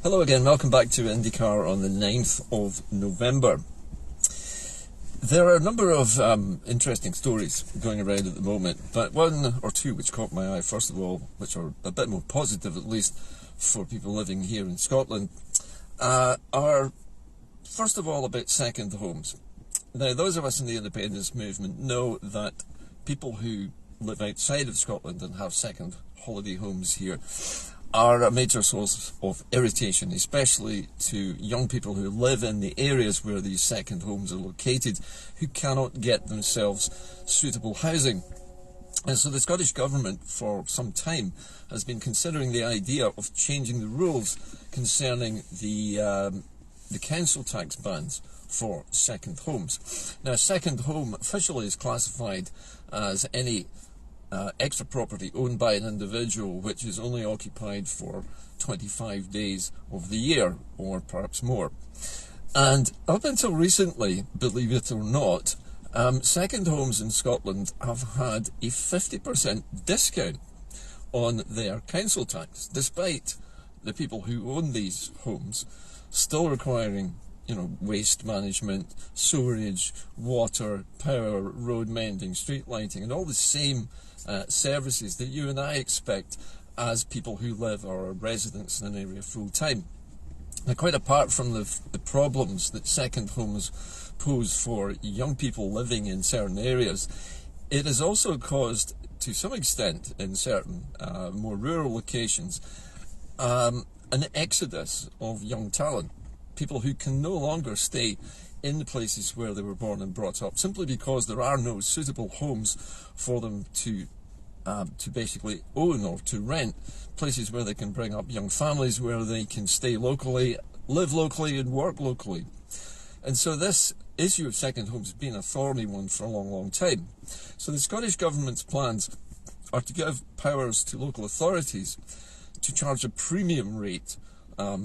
Hello again, welcome back to IndyCar on the 9th of November. There are a number of interesting stories going around at the moment, but one or two which caught my eye, first of all, which are a bit more positive at least for people living here in Scotland, are first of all about second homes. Now, those of us in the independence movement know that people who live outside of Scotland and have second holiday homes here are a major source of irritation, especially to young people who live in the areas where these second homes are located, who cannot get themselves suitable housing. And so the Scottish Government for some time has been considering the idea of changing the rules concerning the council tax bans for second homes. Now, a second home officially is classified as any extra property owned by an individual which is only occupied for 25 days of the year, or perhaps more. And up until recently, believe it or not, second homes in Scotland have had a 50% discount on their council tax, despite the people who own these homes still requiring waste management, sewerage, water, power, road mending, street lighting, and all the same services that you and I expect as people who live or are residents in an area full time. Now, quite apart from the problems that second homes pose for young people living in certain areas, it has also caused, to some extent, in certain more rural locations, an exodus of young talent. People who can no longer stay in the places where they were born and brought up, simply because there are no suitable homes for them to basically own or to rent, places where they can bring up young families, where they can stay locally, live locally and work locally. And so this issue of second homes has been a thorny one for a long, long time. So the Scottish Government's plans are to give powers to local authorities to charge a premium rate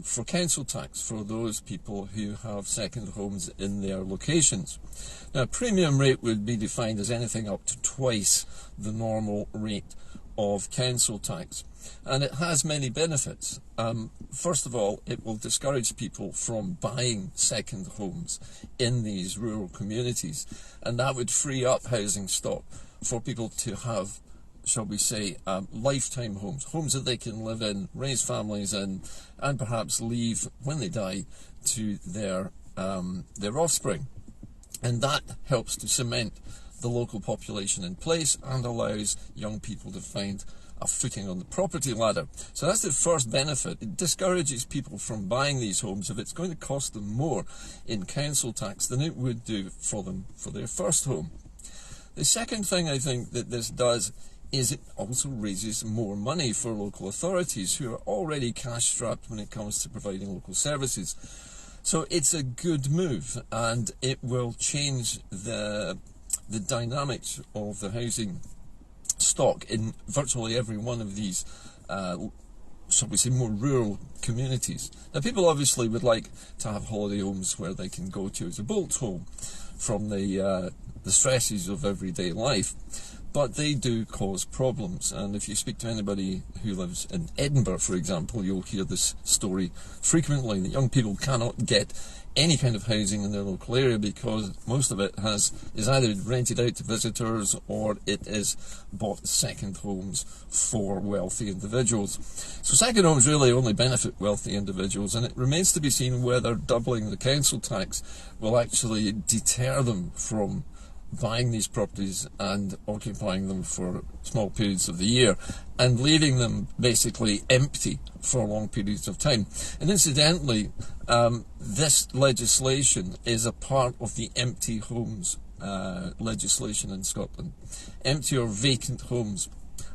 for council tax for those people who have second homes in their locations. Now, a premium rate would be defined as anything up to twice the normal rate of council tax. And it has many benefits. First of all, it will discourage people from buying second homes in these rural communities, and that would free up housing stock for people to have, shall we say, lifetime homes that they can live in, raise families in, and perhaps leave when they die to their offspring. And that helps to cement the local population in place and allows young people to find a footing on the property ladder. So that's the first benefit. It discourages people from buying these homes if it's going to cost them more in council tax than it would do for them for their first home. The second thing I think that this does is it also raises more money for local authorities who are already cash-strapped when it comes to providing local services. So it's a good move, and it will change the dynamics of the housing stock in virtually every one of these, shall we say, more rural communities. Now, people obviously would like to have holiday homes where they can go to as a bolt home from the stresses of everyday life. But they do cause problems, and if you speak to anybody who lives in Edinburgh, for example, you'll hear this story frequently, that young people cannot get any kind of housing in their local area because most of it is either rented out to visitors or it is bought second homes for wealthy individuals. So second homes really only benefit wealthy individuals, and it remains to be seen whether doubling the council tax will actually deter them from buying these properties and occupying them for small periods of the year and leaving them basically empty for long periods of time. And incidentally, this legislation is a part of the empty homes legislation in Scotland. Empty or vacant homes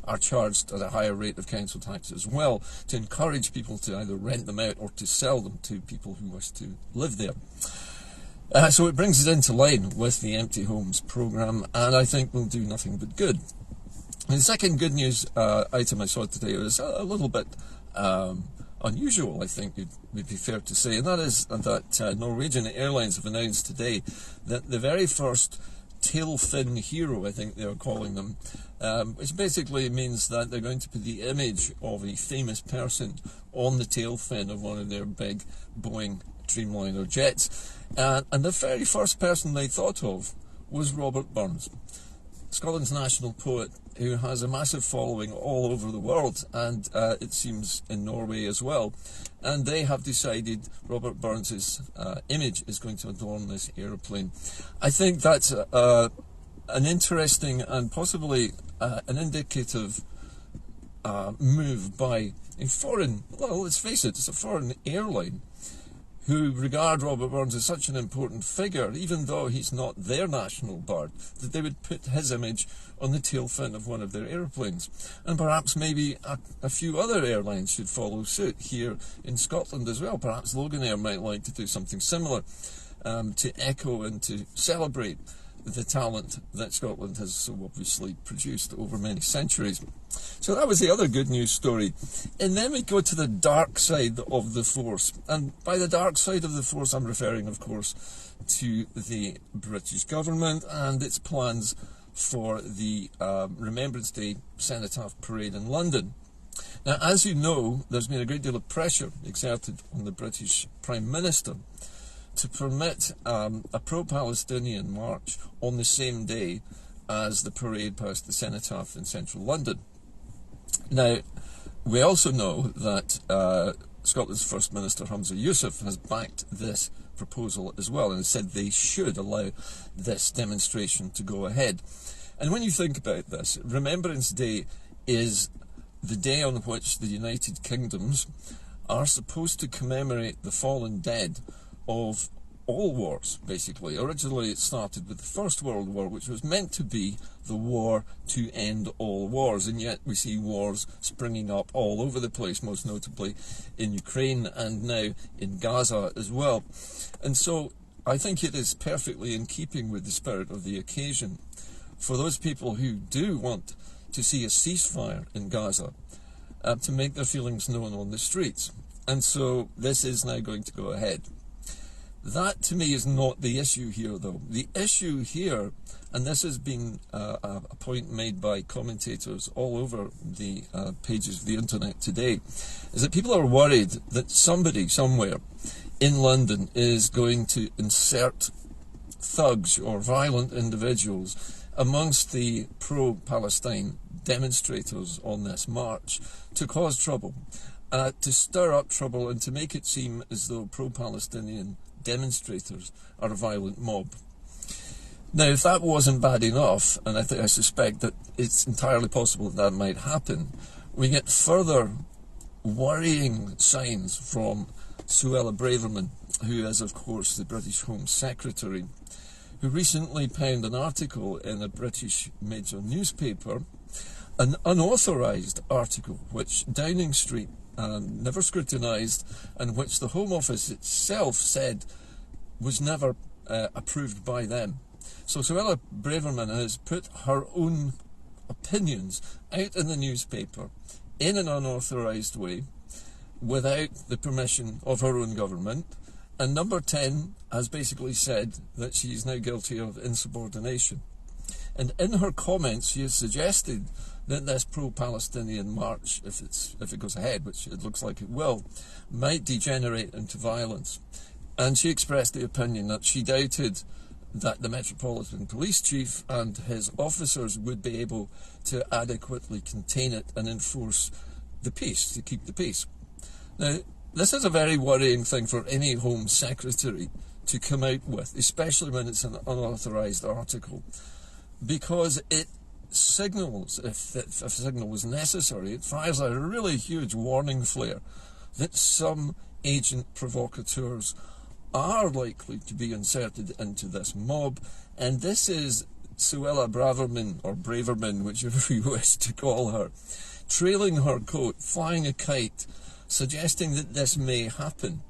are charged at a higher rate of council tax as well, to encourage people to either rent them out or to sell them to people who wish to live there. So it brings us into line with the Empty Homes programme, and I think will do nothing but good. And the second good news item I saw today was a little bit unusual, I think it would be fair to say, and that is that Norwegian Airlines have announced today that the very first tail fin hero, I think they are calling them, which basically means that they're going to put the image of a famous person on the tail fin of one of their big Boeing Dreamliner jets. And the very first person they thought of was Robert Burns, Scotland's national poet, who has a massive following all over the world, and it seems in Norway as well. And they have decided Robert Burns' image is going to adorn this aeroplane. I think that's an interesting and possibly an indicative move by a foreign, well, let's face it, it's a foreign airline, who regard Robert Burns as such an important figure, even though he's not their national bird, that they would put his image on the tail fin of one of their aeroplanes. And perhaps maybe a few other airlines should follow suit here in Scotland as well. Perhaps Loganair might like to do something similar to echo and to celebrate the talent that Scotland has so obviously produced over many centuries. So that was the other good news story. And then we go to the dark side of the force. And by the dark side of the force, I'm referring, of course, to the British government and its plans for the Remembrance Day Cenotaph Parade in London. Now, as you know, there's been a great deal of pressure exerted on the British Prime Minister to permit a pro-Palestinian march on the same day as the parade past the Cenotaph in central London. Now, we also know that Scotland's First Minister Humza Yousaf has backed this proposal as well and said they should allow this demonstration to go ahead. And when you think about this, Remembrance Day is the day on which the United Kingdoms are supposed to commemorate the fallen dead of all wars, basically. Originally it started with the First World War, which was meant to be the war to end all wars, and yet we see wars springing up all over the place, most notably in Ukraine and now in Gaza as well. And so I think it is perfectly in keeping with the spirit of the occasion for those people who do want to see a ceasefire in Gaza to make their feelings known on the streets. And so this is now going to go ahead. That, to me, is not the issue here, though. The issue here, and this has been a point made by commentators all over the pages of the internet today, is that people are worried that somebody somewhere in London is going to insert thugs or violent individuals amongst the pro-Palestine demonstrators on this march to cause trouble, to stir up trouble and to make it seem as though pro-Palestinian demonstrators are a violent mob. Now, if that wasn't bad enough, and I suspect that it's entirely possible that might happen, we get further worrying signs from Suella Braverman, who is, of course, the British Home Secretary, who recently penned an article in a British major newspaper, an unauthorised article, which Downing Street never scrutinised, and which the Home Office itself said was never approved by them. So Suella Braverman has put her own opinions out in the newspaper in an unauthorised way without the permission of her own government, and Number 10 has basically said that she is now guilty of insubordination. And in her comments she has suggested that this pro-Palestinian march, if it goes ahead, which it looks like it will, might degenerate into violence. And she expressed the opinion that she doubted that the Metropolitan Police Chief and his officers would be able to adequately contain it and enforce the peace, to keep the peace. Now, this is a very worrying thing for any Home Secretary to come out with, especially when it's an unauthorised article, because it signals, if a signal was necessary, it fires a really huge warning flare that some agent provocateurs are likely to be inserted into this mob, and this is Suella Braverman, or Braverman, whichever you wish to call her, trailing her coat, flying a kite, suggesting that this may happen.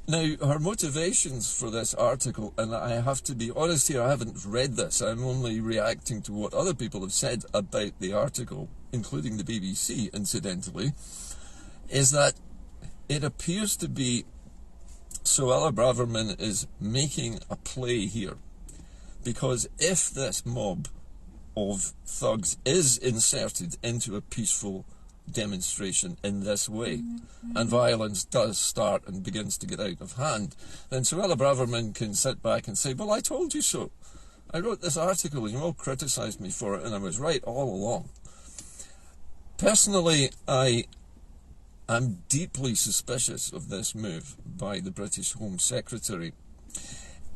Now, her motivations for this article, and I have to be honest here, I haven't read this, I'm only reacting to what other people have said about the article, including the BBC, incidentally, is that it appears to be Suella Braverman is making a play here because if this mob of thugs is inserted into a peaceful demonstration in this way, and violence does start and begins to get out of hand, then Suella Braverman can sit back and say, well, I told you so. I wrote this article and you all criticised me for it, and I was right all along. Personally, I am deeply suspicious of this move by the British Home Secretary.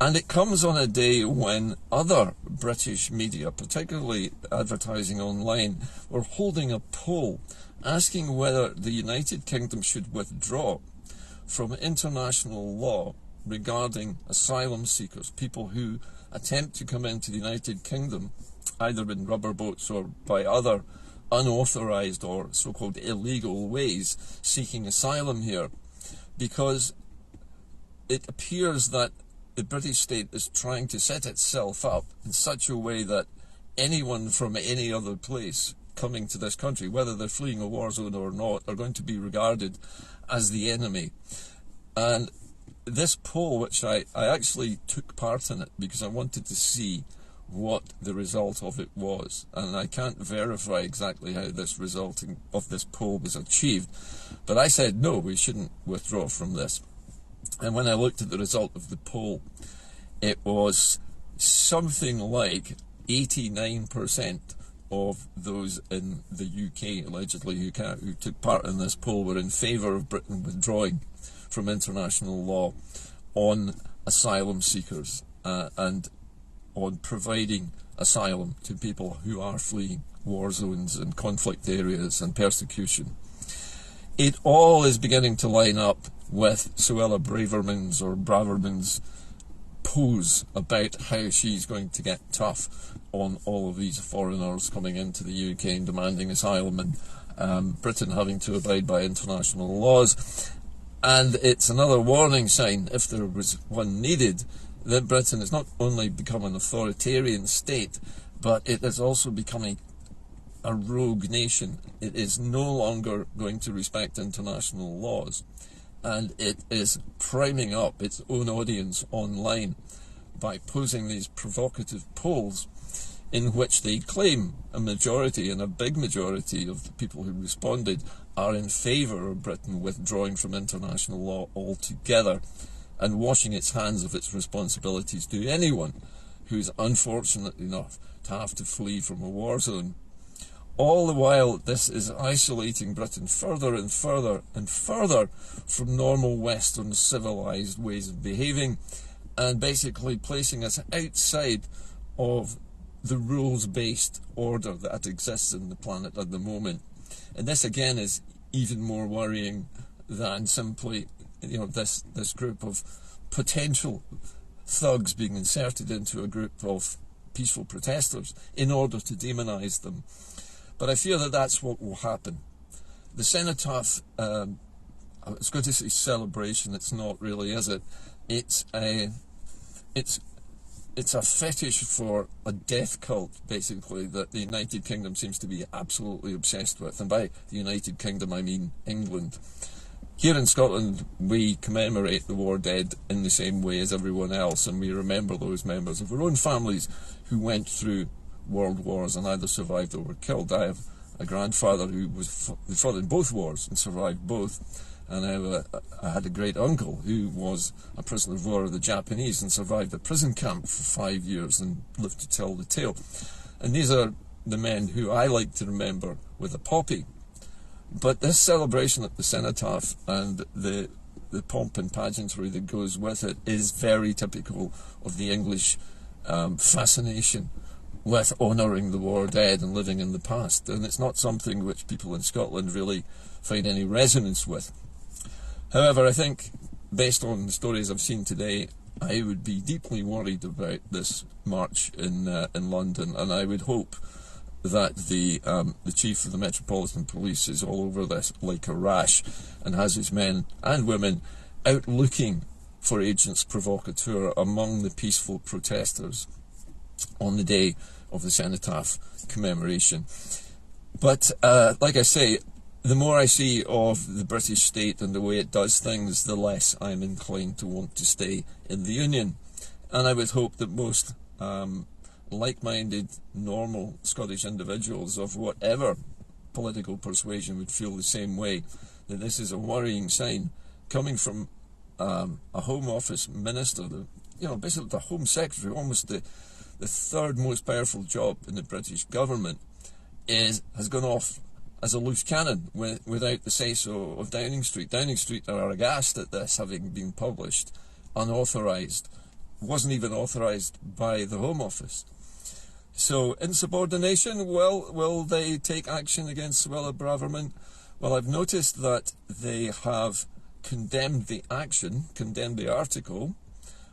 And it comes on a day when other British media, particularly advertising online, were holding a poll asking whether the United Kingdom should withdraw from international law regarding asylum seekers, people who attempt to come into the United Kingdom, either in rubber boats or by other unauthorised or so-called illegal ways, seeking asylum here, because it appears that the British state is trying to set itself up in such a way that anyone from any other place coming to this country, whether they're fleeing a war zone or not, are going to be regarded as the enemy. And this poll, which I actually took part in it because I wanted to see what the result of it was, and I can't verify exactly how this resulting of this poll was achieved, but I said no, we shouldn't withdraw from this. And when I looked at the result of the poll, it was something like 89% of those in the UK, allegedly, who took part in this poll were in favour of Britain withdrawing from international law on asylum seekers and on providing asylum to people who are fleeing war zones and conflict areas and persecution. It all is beginning to line up with Suella Braverman's pose about how she's going to get tough on all of these foreigners coming into the UK and demanding asylum, and Britain having to abide by international laws. And it's another warning sign, if there was one needed, that Britain has not only become an authoritarian state, but it is also becoming a rogue nation. It is no longer going to respect international laws, and it is priming up its own audience online by posing these provocative polls in which they claim a majority, and a big majority of the people who responded, are in favour of Britain withdrawing from international law altogether and washing its hands of its responsibilities to anyone who's unfortunate enough to have to flee from a war zone. All the while, this is isolating Britain further and further and further from normal Western civilised ways of behaving, and basically placing us outside of the rules-based order that exists in the planet at the moment. And this again is even more worrying than simply, this group of potential thugs being inserted into a group of peaceful protesters in order to demonise them. But I fear that that's what will happen. The cenotaph, I was going to say celebration, it's not really, is it? It's a fetish for a death cult, basically, that the United Kingdom seems to be absolutely obsessed with. And by the United Kingdom, I mean England. Here in Scotland, we commemorate the war dead in the same way as everyone else, and we remember those members of our own families who went through world wars and either survived or were killed. I have a grandfather who fought in both wars and survived both. And I had a great uncle who was a prisoner of war of the Japanese and survived a prison camp for 5 years and lived to tell the tale. And these are the men who I like to remember with a poppy. But this celebration at the cenotaph and the pomp and pageantry that goes with it is very typical of the English fascination with honouring the war dead and living in the past. And it's not something which people in Scotland really find any resonance with. However, I think, based on the stories I've seen today, I would be deeply worried about this march in London, and I would hope that the chief of the Metropolitan Police is all over this like a rash and has his men and women out looking for agents provocateur among the peaceful protesters on the day of the cenotaph commemoration. But like I say, the more I see of the British state and the way it does things, the less I'm inclined to want to stay in the Union. And I would hope that most like-minded, normal Scottish individuals of whatever political persuasion would feel the same way, that this is a worrying sign coming from a Home Office minister, basically the Home Secretary, almost the third most powerful job in the British government, has gone off as a loose cannon without the say-so of Downing Street. Downing Street are aghast at this having been published, unauthorised, wasn't even authorised by the Home Office. So, insubordination, well, will they take action against Suella Braverman? Well, I've noticed that they have condemned the action, condemned the article,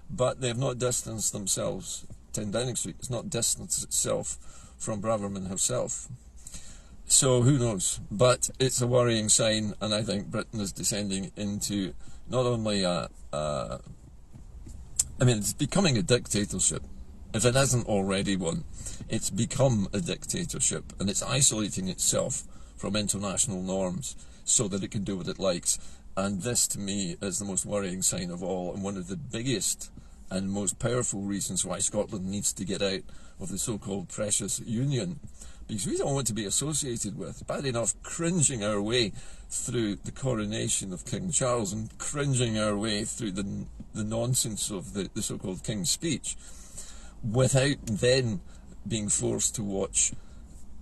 but they have not distanced themselves. 10 Downing Street has not distanced itself from Braverman herself. So, who knows? But it's a worrying sign, and I think Britain is descending into not only it's becoming a dictatorship. If it isn't already one, it's become a dictatorship, and it's isolating itself from international norms so that it can do what it likes. And this, to me, is the most worrying sign of all, and one of the biggest and most powerful reasons why Scotland needs to get out of the so-called precious union, because we don't want to be associated with, bad enough, cringing our way through the coronation of King Charles and cringing our way through the nonsense of the so-called King's Speech, without then being forced to watch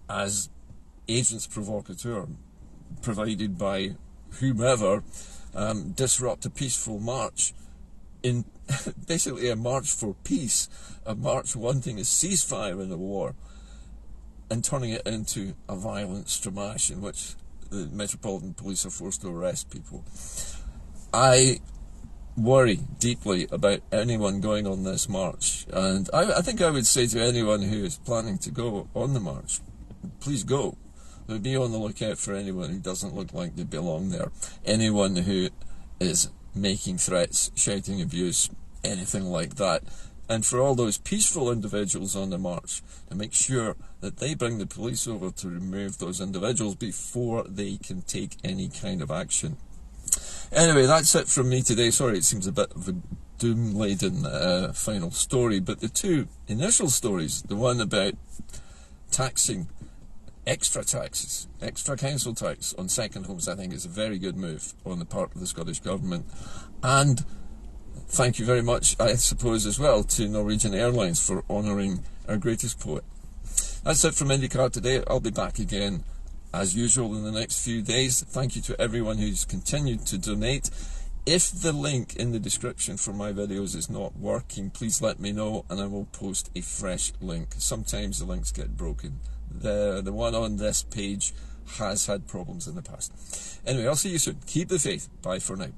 as agents provocateur provided by whomever disrupt a peaceful march, in basically a march for peace, a march wanting a ceasefire in a war, and turning it into a violent stramash in which the Metropolitan Police are forced to arrest people. I worry deeply about anyone going on this march, and I think I would say to anyone who is planning to go on the march, please go. But be on the lookout for anyone who doesn't look like they belong there. Anyone who is making threats, shouting abuse, anything like that. And for all those peaceful individuals on the march, to make sure that they bring the police over to remove those individuals before they can take any kind of action. Anyway, that's it from me today. Sorry, it seems a bit of a doom-laden final story, but the two initial stories, the one about taxing extra taxes, extra council tax on second homes, I think is a very good move on the part of the Scottish Government. And thank you very much, I suppose, as well, to Norwegian Airlines for honouring our greatest poet. That's it from IndyCar today. I'll be back again, as usual, in the next few days. Thank you to everyone who's continued to donate. If the link in the description for my videos is not working, please let me know and I will post a fresh link. Sometimes the links get broken. The one on this page has had problems in the past. Anyway, I'll see you soon. Keep the faith. Bye for now.